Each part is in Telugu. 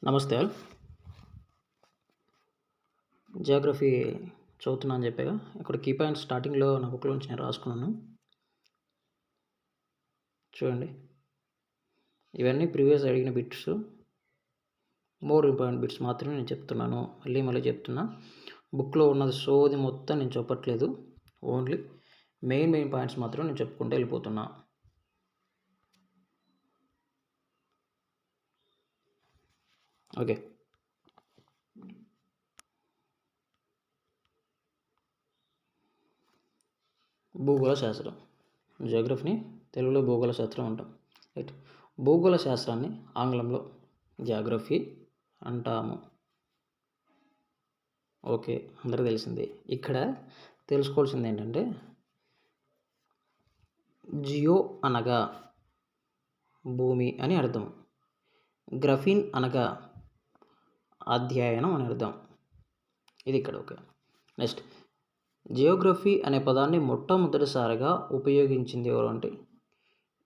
నమస్తే ఆల్. జియోగ్రఫీ చదువుతున్నా అని చెప్పాగా, ఇక్కడ కీ పాయింట్స్ స్టార్టింగ్‌లో నా బుక్‌లో నుంచి నేను రాసుకున్నాను. చూడండి. ఇవన్నీ ప్రీవియస్ అడిగిన బిట్స్. మోర్ ఇంపార్టెంట్ బిట్స్ మాత్రమే నేను చెప్తున్నాను. మళ్ళీ చెప్తున్నా. బుక్‌లో ఉన్నది సోది మొత్తం నేను చెప్పట్లేదు. ఓన్లీ మెయిన్ పాయింట్స్ మాత్రం నేను చెప్పుకుంటూ వెళ్ళిపోతున్నా. ఓకే. భూగోళ శాస్త్రం. జియోగ్రఫీని తెలుగులో భూగోళ శాస్త్రం అంటాం. రైట్. భూగోళ శాస్త్రాన్ని ఆంగ్లంలో జియోగ్రఫీ అంటాము. ఓకే, అందరికీ తెలిసిందే. ఇక్కడ తెలుసుకోవాల్సింది ఏంటంటే, జియో అనగా భూమి అని అర్థం, గ్రఫీన్ అనగా అధ్యయనం అని అర్థం. ఇది ఇక్కడ ఓకే. నెక్స్ట్, జియోగ్రఫీ అనే పదాన్ని మొట్టమొదటిసారిగా ఉపయోగించింది ఎవరు అంటే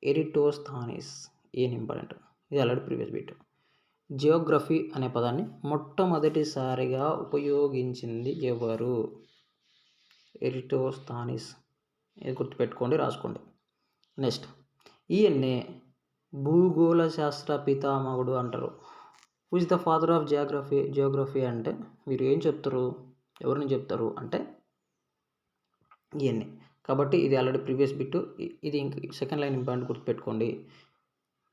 ఎరిటోస్థానిస్. ఏం ఇంపార్టెంట్, ఇది ఆల్రెడీ ప్రీవియస్ బిట్. జియోగ్రఫీ అనే పదాన్ని మొట్టమొదటిసారిగా ఉపయోగించింది ఎవరు? ఎరిటోస్థానిస్. ఇది గుర్తుపెట్టుకోండి, రాసుకోండి. నెక్స్ట్, ఈయన్నే భూగోళ శాస్త్ర పితామహుడు అంటారు. Who is the father of Geography అంటే మీరు ఏం చెప్తారు, ఎవరిని చెప్తారు అంటే ఈయన్నే. కాబట్టి ఇది ఆల్రెడీ ప్రీవియస్ బిట్. ఇది ఇంక సెకండ్ లైన్ ఇంపార్టెంట్, గుర్తుపెట్టుకోండి.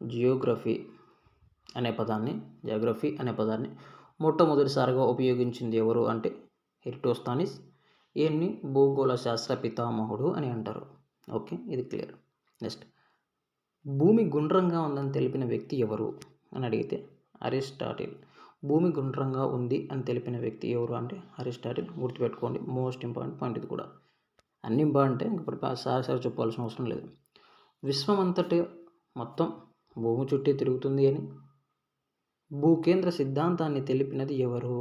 జియోగ్రఫీ అనే పదాన్ని మొట్టమొదటిసారిగా ఉపయోగించింది ఎవరు అంటే ఎరిటోస్థానిస్. ఈయన్ని భూగోళ శాస్త్ర పితామహుడు అని అంటారు. ఓకే, ఇది క్లియర్. నెక్స్ట్, భూమి గుండ్రంగా ఉందని తెలిపిన వ్యక్తి ఎవరు అని అడిగితే అరిస్టాటిల్. భూమి గుండ్రంగా ఉంది అని తెలిపిన వ్యక్తి ఎవరు అంటే అరిస్టాటిల్. గుర్తుపెట్టుకోండి, మోస్ట్ ఇంపార్టెంట్ పాయింట్ ఇది కూడా. అన్ని ఇంపార్టెంటే, ఇప్పుడు సారి చెప్పాల్సిన అవసరం లేదు. విశ్వం అంతటి మొత్తం భూమి చుట్టే తిరుగుతుంది అని భూకేంద్ర సిద్ధాంతాన్ని తెలిపినది ఎవరు?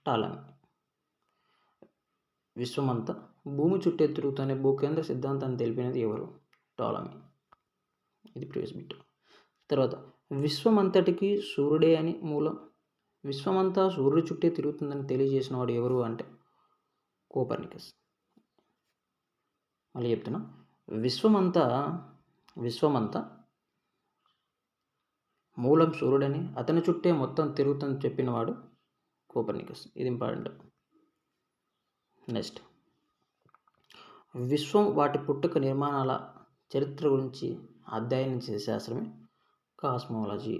టాలమీ. విశ్వమంతా భూమి చుట్టే తిరుగుతూనే భూకేంద్ర సిద్ధాంతాన్ని తెలిపినది ఎవరు? టాలమీ. ఇది ప్రీవియస్ బిట్. తర్వాత, విశ్వమంతటికి సూర్యుడే అని మూలం. విశ్వమంతా సూర్యుడి చుట్టే తిరుగుతుందని తెలియజేసిన వాడు ఎవరు అంటే కోపర్నికస్. మళ్ళీ చెప్తున్నా, విశ్వమంతా మూలం సూర్యుడని, అతని చుట్టే మొత్తం తిరుగుతుందని చెప్పినవాడు కోపర్నికస్. ఇది ఇంపార్టెంట్. నెక్స్ట్, విశ్వం వాటి పుట్టుక నిర్మాణాల చరిత్ర గురించి అధ్యయనం చేసే శాస్త్రమే కాస్మాలజీ.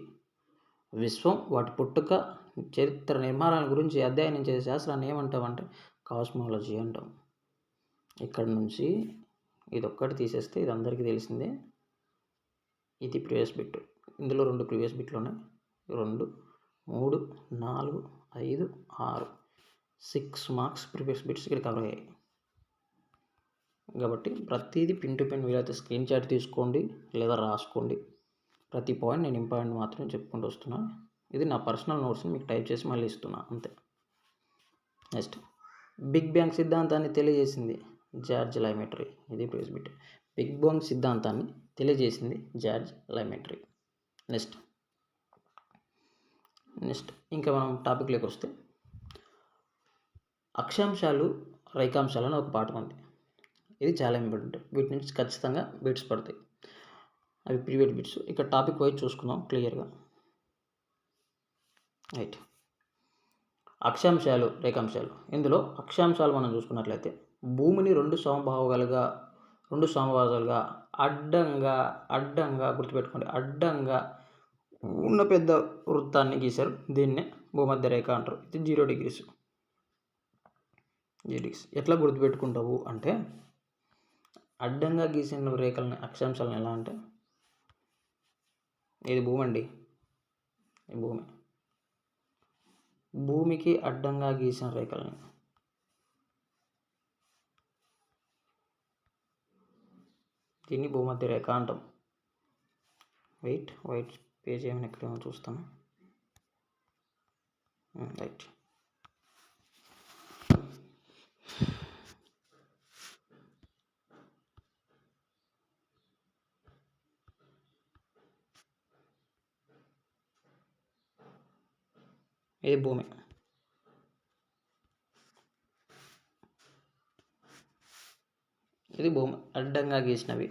విశ్వం వాటి పుట్టుక చరిత్ర నిర్మాణాల గురించి అధ్యయనం చేసే శాస్త్రాన్ని ఏమంటామంటే కాస్మాలజీ అంటాం. ఇక్కడ నుంచి ఇదొక్కటి తీసేస్తే ఇది అందరికీ తెలిసిందే. ఇది ప్రీవియస్ బిట్. ఇందులో 2 ప్రీవియస్ బిట్లు ఉన్నాయి. 2, 3, 4, 5, 6, 6 మార్క్స్ ప్రీవియస్ బిట్స్ ఇక్కడ కవర్ అయ్యాయి. కాబట్టి ప్రతిదీ పిన్ టు పిన్ వీలైతే స్క్రీన్ షాట్ తీసుకోండి లేదా రాసుకోండి. ప్రతి పాయింట్ నేను ఇంపార్టెంట్ మాత్రమే చెప్పుకుంటూ వస్తున్నాను. ఇది నా పర్సనల్ నోట్స్ని మీకు టైప్ చేసి మళ్ళీ ఇస్తున్నా, అంతే. నెక్స్ట్, బిగ్ బ్యాంగ్ సిద్ధాంతాన్ని తెలియజేసింది జార్జ్ లైమెట్రీ. ఇది ప్రీవియస్ బిట్. బిగ్ బ్యాంగ్ సిద్ధాంతాన్ని తెలియజేసింది జార్జ్ లైమెట్రీ. నెక్స్ట్ ఇంకా మనం టాపిక్లోకి వస్తే, అక్షాంశాలు రేఖాంశాలు అని ఒక పాఠం ఉంది. ఇది చాలా ఇంపార్టెంట్. వీటి నుంచి ఖచ్చితంగా బిట్స్ పడతాయి. అవి ప్రీవియస్ బిట్స్. ఇక్కడ టాపిక్ వైజ్ చూసుకుందాం క్లియర్గా. రైట్. అక్షాంశాలు రేఖాంశాలు. ఇందులో అక్షాంశాలు మనం చూసుకున్నట్లయితే భూమిని 2 సమభాగాలుగా అడ్డంగా గుర్తుపెట్టుకోండి, అడ్డంగా ఉన్న పెద్ద వృత్తాన్ని గీశారు. దీన్నే భూమధ్య రేఖ అంటారు. ఇది 0 degrees. ఎట్లా గుర్తుపెట్టుకుంటావు అంటే, అడ్డంగా గీసిన రేఖలని అక్షాంశాలను ఎలా అంటే, ఇది భూమి అండి, ఈ భూమికి అడ్డంగా గీసిన రేఖలని దీన్ని భూమధ్య రేఖ అంటాం. వైట్ పేజ్ ఏమైనా ఎక్కడేమో చూస్తాను. రైట్. ఇది భూమి. ఇది భూమి అడ్డంగా గీసినవి.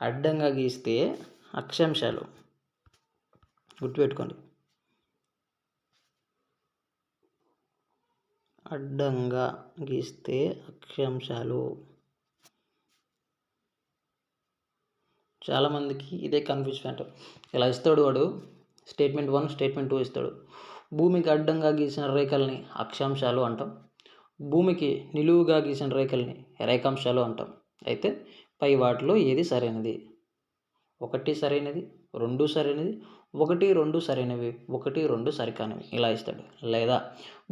అడ్డంగా గీస్తే అక్షాంశాలు గుర్తుపెట్టుకోండి. అడ్డంగా గీస్తే అక్షాంశాలు. చాలామందికి ఇదే కన్ఫ్యూజన్ అంటారు. ఇలా ఇస్తాడు వాడు, స్టేట్మెంట్ 1 స్టేట్మెంట్ 2 ఇస్తాడు. భూమికి అడ్డంగా గీసిన రేఖల్ని అక్షాంశాలు అంటాం, భూమికి నిలువుగా గీసిన రేఖల్ని రేఖాంశాలు అంటాం. అయితే పై వాటిలో ఏది సరైనది? 1 సరైనది, 2 సరైనది, 1, 2 సరైనవి, 1, 2 సరికానివి ఇలా ఇస్తాడు. లేదా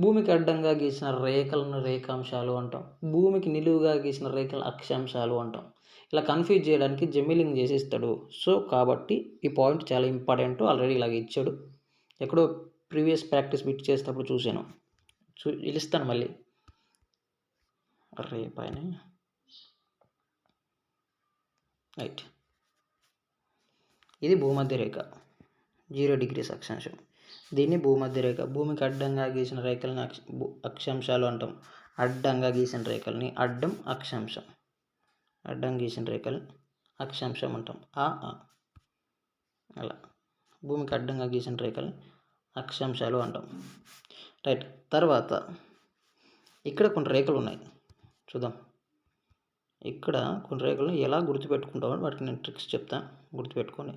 భూమికి అడ్డంగా గీసిన రేఖలను రేఖాంశాలు అంటాం, భూమికి నిలువుగా గీసిన రేఖలు అక్షాంశాలు అంటాం. ఇలా కన్ఫ్యూజ్ చేయడానికి జెమిలింగ్ చేసి ఇస్తాడు. సో కాబట్టి ఈ పాయింట్ చాలా ఇంపార్టెంట్. ఆల్రెడీ ఇలాగ ఇచ్చాడు. ఎక్కడో ప్రీవియస్ ప్రాక్టీస్ బిట్ చేసేటప్పుడు చూశాను. ఇస్తాను మళ్ళీ పైన రైట్. ఇది భూమధ్య రేఖ, 0 degrees అక్షాంశం. దీన్ని భూమధ్య రేఖ. భూమికి అడ్డంగా గీసిన రేఖల్ని అక్షాంశాలు అంటాం, అడ్డంగా గీసిన రేఖల్ని అడ్డం అక్షాంశం, అడ్డం గీసిన రేఖల్ని అక్షాంశం అంటాం. అలా భూమికి అడ్డంగా గీసిన రేఖల్ని అక్షాంశాలు అంటాం. రైట్. తర్వాత ఇక్కడ కొన్ని రేఖలు ఉన్నాయి, చూద్దాం. ఇక్కడ కొన్ని రేఖలను ఎలా గుర్తుపెట్టుకుంటామో వాటికి నేను ట్రిక్స్ చెప్తాను, గుర్తుపెట్టుకొని.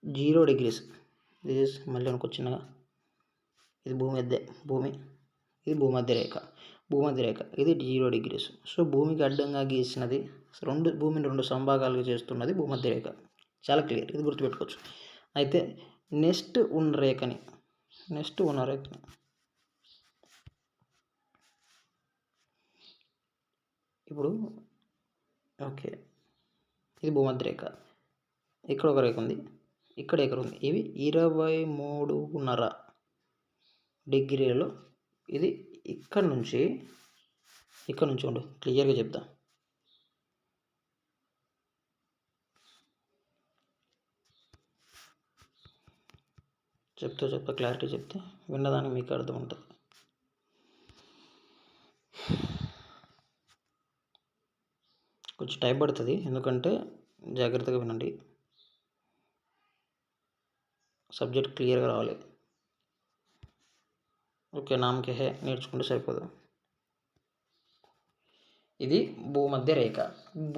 0 degrees దిస్ మళ్ళీ అనుకొచ్చినగా ఇది భూమి, ఇది భూమధ్య రేఖ. భూమధ్య రేఖ ఇది 0 degrees. సో భూమికి అడ్డంగా గీసినది భూమిని 2 సంభాగాలుగా చేస్తున్నది భూమధ్య రేఖ. చాలా క్లియర్, ఇది గుర్తుపెట్టుకోవచ్చు. అయితే నెక్స్ట్ ఉన్న రేఖని ఇప్పుడు ఓకే, ఇది భూమధ్య రేఖ. ఇక్కడ ఒక రేఖ ఉంది, ఇక్కడ ఎక్కడ ఉంది. ఇవి 23.5 డిగ్రీలలో. ఇది ఇక్కడ నుంచి ఉండు, క్లియర్గా చెప్తా. చెప్తా క్లారిటీ చెప్తే విన్నదానికి మీకు అర్థం ఉంటుంది. కొంచెం టైం పడుతుంది, ఎందుకంటే జాగ్రత్తగా వినండి, సబ్జెక్ట్ క్లియర్గా రావాలి. ఓకే, నామకే హే నేర్చుకుంటే సరిపోదు. ఇది భూమధ్య రేఖ.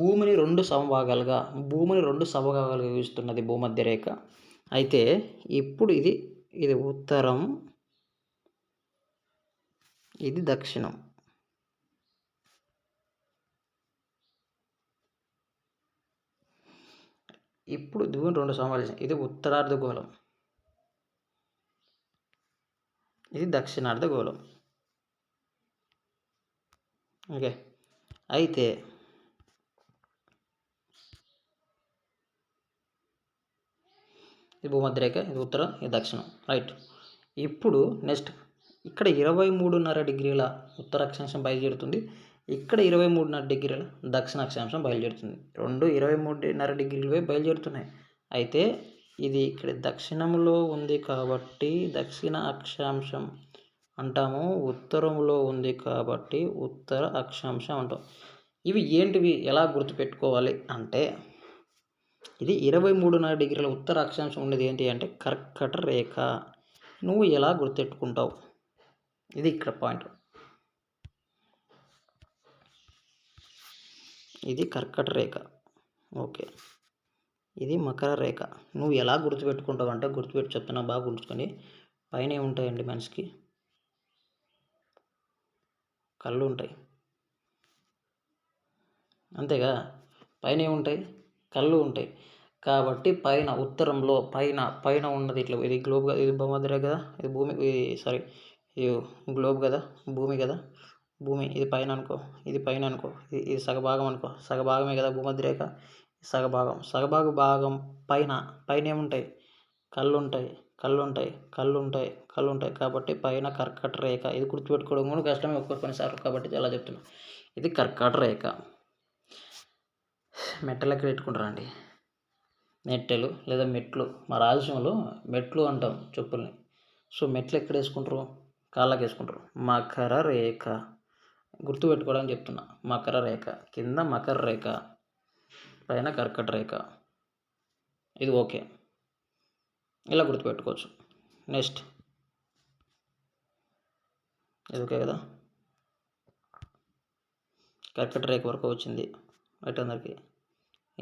భూమిని 2 సమభాగాలుగా విభజిస్తున్నది భూమధ్య రేఖ. అయితే ఇప్పుడు ఇది ఉత్తరం, ఇది దక్షిణం. ఇప్పుడు భూమిని 2 సమభాగాలు, ఇది ఉత్తరార్ధగోళం, ఇది దక్షిణార్ధగోళం. ఓకే. అయితే ఇది భూమధ్య రేఖ, ఇది ఉత్తరం, ఇది దక్షిణం. రైట్. ఇప్పుడు నెక్స్ట్ ఇక్కడ 23.5 డిగ్రీల ఉత్తర అక్షాంశం బయలుదేరుతుంది, ఇక్కడ 23.5 డిగ్రీల దక్షిణ అక్షాంశం బయలుదేరుతుంది. 2 23.5 డిగ్రీలు బయలుదేరుతున్నాయి. అయితే ఇది ఇక్కడ దక్షిణంలో ఉంది కాబట్టి దక్షిణ అక్షాంశం అంటాము, ఉత్తరంలో ఉంది కాబట్టి ఉత్తర అక్షాంశం అంటాం. ఇవి ఏంటివి, ఎలా గుర్తుపెట్టుకోవాలి అంటే, ఇది 23.5 డిగ్రీల ఉత్తర అక్షాంశం ఉండేది ఏంటి అంటే కర్కట రేఖ. నువ్వు ఎలా గుర్తుపెట్టుకుంటావు, ఇది ఇక్కడ పాయింట్. ఇది కర్కట రేఖ. ఓకే, ఇది మకర రేఖ. నువ్వు ఎలా గుర్తుపెట్టుకుంటావు అంటే, చెప్తున్నా, బాగా గుర్తుకొని. పైన ఏముంటాయండి, మనిషికి కళ్ళు ఉంటాయి, అంతేగా. పైన ఏముంటాయి, కళ్ళు ఉంటాయి. కాబట్టి పైన ఉత్తరంలో పైన ఉన్నది ఇట్లా, ఇది గ్లోబ్ కదా, ఇది భూమధ్య రేఖ కదా, ఇది భూమి, ఇది గ్లోబ్ కదా, భూమి కదా, భూమి ఇది పైన అనుకో, ఇది పైన అనుకో, ఇది సగభాగం అనుకో, సగభాగమే కదా భూమధ్య రేఖ. సగభాగం పైన ఏముంటాయి, కళ్ళు ఉంటాయి. కాబట్టి పైన కర్కట రేఖ. ఇది గుర్తుపెట్టుకోవడం కూడా కష్టమే కొన్నిసార్లు, కాబట్టి అలా చెప్తున్నా. ఇది కర్కట రేఖ. మెట్టలు ఎక్కడ పెట్టుకుంటారండి? నెట్టెలు లేదా మెట్లు. మా రాయలసీమలో మెట్లు అంటాం చెప్పుల్ని. సో మెట్లు ఎక్కడ వేసుకుంటారు? కాళ్ళకి వేసుకుంటారు. మకర రేఖ గుర్తుపెట్టుకోవడానికి చెప్తున్నా. మకర రేఖ కింద మకర రేఖ, పైన కర్కట రేఖ. ఇది ఓకే, ఇలా గుర్తుపెట్టుకోవచ్చు. నెక్స్ట్ ఇది ఓకే కదా. కర్కట రేఖ వరకు వచ్చింది రైట్ అందరికి.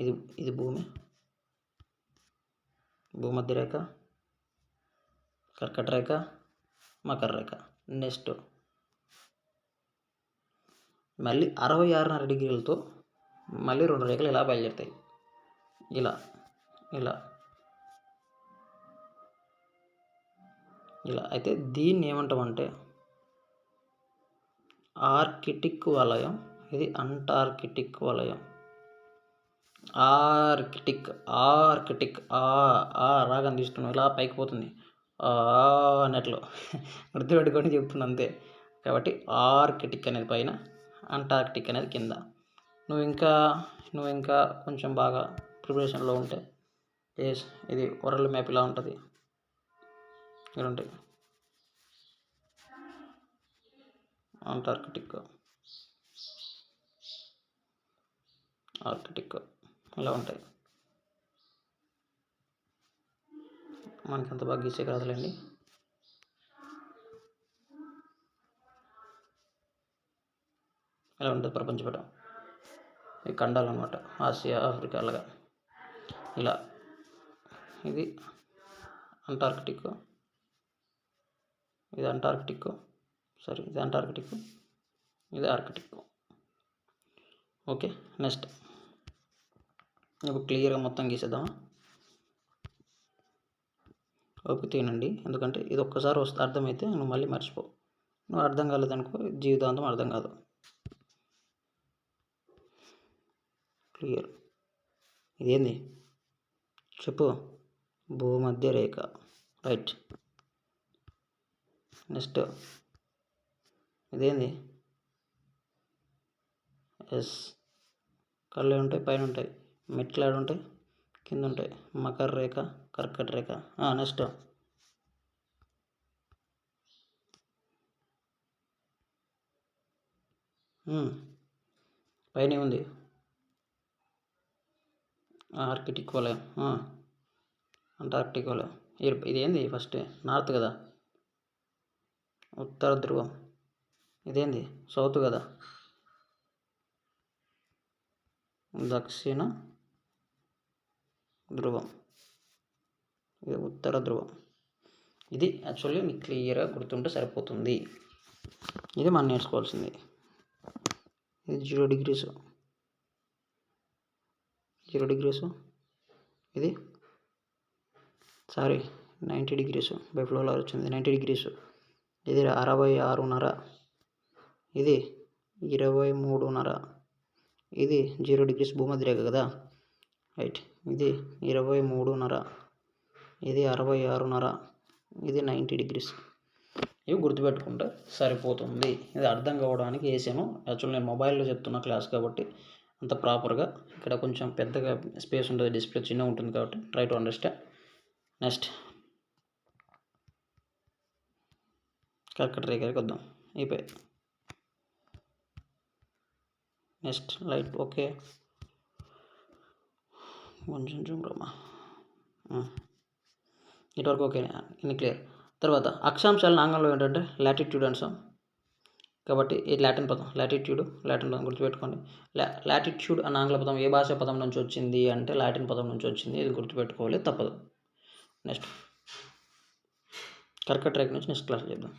ఇది ఇది భూమధ్య రేఖ, కర్కట రేఖ, మకర రేఖ. నెక్స్ట్ మళ్ళీ 66.5 డిగ్రీలతో మళ్ళీ 2 రేఖలు ఇలా బయలుదేరుతాయి. ఇలా ఇలా ఇలా అయితే దీన్ని ఏమంటామంటే ఆర్కిటిక్ వలయం. ఇది అంటార్కిటిక్ వలయం. ఆర్కిటిక్ రాగం తీసుకున్నాం, ఇలా పైకి పోతుంది అన్నట్లు గుర్తుపెట్టుకొని చెప్తున్నా అంతే. కాబట్టి ఆర్కిటిక్ అనేది పైన, అంటార్కిటిక్ అనేది కింద. నువ్వు ఇంకా కొంచెం బాగా ప్రిపరేషన్లో ఉంటే ఇది వరల్డ్ మ్యాప్ ఇలా ఉంటుంది. ఇలా ఉంటాయి ఆర్కిటిక్ ఇలా ఉంటాయి. మనకి అంత బాగా గీసే కాదులేండి. ఇలా ఉంటుంది ప్రపంచపటం. ఈ ఖండాలు అనమాట, ఆసియా, ఆఫ్రికా అలాగా. ఇలా ఇది అంటార్కిటిక్, ఇది ఆర్కిటిక్. ఇది ఆర్కిటిక్. ఓకే, నెక్స్ట్ ఇప్పుడు క్లియర్గా మొత్తం గీసేద్దామా? ఓకే తినండి, ఎందుకంటే ఇది ఒక్కసారి వస్తే అర్థమైతే నువ్వు మళ్ళీ మర్చిపో. నువ్వు అర్థం కాలేదనుకో జీవితాంతం అర్థం కాదు. క్లియర్. ఇదేంది చెప్పు? భూమధ్య రేఖ రైట్. నెక్స్ట్ ఇదేంది? ఎస్. కళ్ళు ఉంటాయి, పైన ఉంటాయి. మెట్లు ఉంటాయి, కింద ఉంటాయి. మకర రేఖ, కర్కట రేఖ. నెక్స్ట్ పైన ఉంది ఆర్కిటిక్ వలయం, అంటార్కిటిక్ వలయం. ఇదేంది? ఫస్ట్ నార్త్ కదా, ఉత్తర ధ్రువం. ఇదేంది? సౌత్ కదా, దక్షిణ ధ్రువం. ఇది ఉత్తర ధ్రువం. ఇది యాక్చువల్లీ నీకు క్లియర్గా గుర్తుంటే సరిపోతుంది. ఇది మనం నేర్చుకోవాల్సింది. ఇది 0 degrees. ఇది 90 degrees. బై ఫ్లోలో వచ్చింది 90 degrees. ఇది 66.5. ఇది 23.5. ఇది 0 degrees భూమధ్య రేఖ కదా రైట్. ఇది 23.5. ఇది 66.5. ఇది 90 degrees. ఇవి గుర్తుపెట్టుకుంటే సరిపోతుంది. ఇది అర్థం కావడానికి వేసాను. యాక్చువల్ నేను మొబైల్లో చెప్తున్న క్లాస్ కాబట్టి అంత ప్రాపర్గా, ఇక్కడ కొంచెం పెద్దగా స్పేస్ ఉంటుంది, డిస్ప్లే చిన్నగా ఉంటుంది కాబట్టి ట్రై టు అండర్స్టాండ్. నెక్స్ట్ కర్కట రేఖకి వద్దాం. అయిపోయి నెక్స్ట్ లైట్ ఓకే, కొంచెం చూడమ్మా. ఇటువరకు ఓకే, ఇన్ని క్లియర్. తర్వాత అక్షాంశాలను ఆంగ్లంలో ఏంటంటే లాటిట్యూడ్ అంటాం. కాబట్టి ఈ లాటిన్ పదం లాటిట్యూడ్ గుర్తుపెట్టుకోండి. లాటిట్యూడ్ అన్న ఆంగ్ల పదం ఏ భాషా పదం నుంచి వచ్చింది అంటే లాటిన్ పదం నుంచి వచ్చింది. ఇది గుర్తుపెట్టుకోవాలి, తప్పదు. నెక్స్ట్ కర్కట రేఖ నుంచి నెక్స్ట్ క్లాస్ చేద్దాం.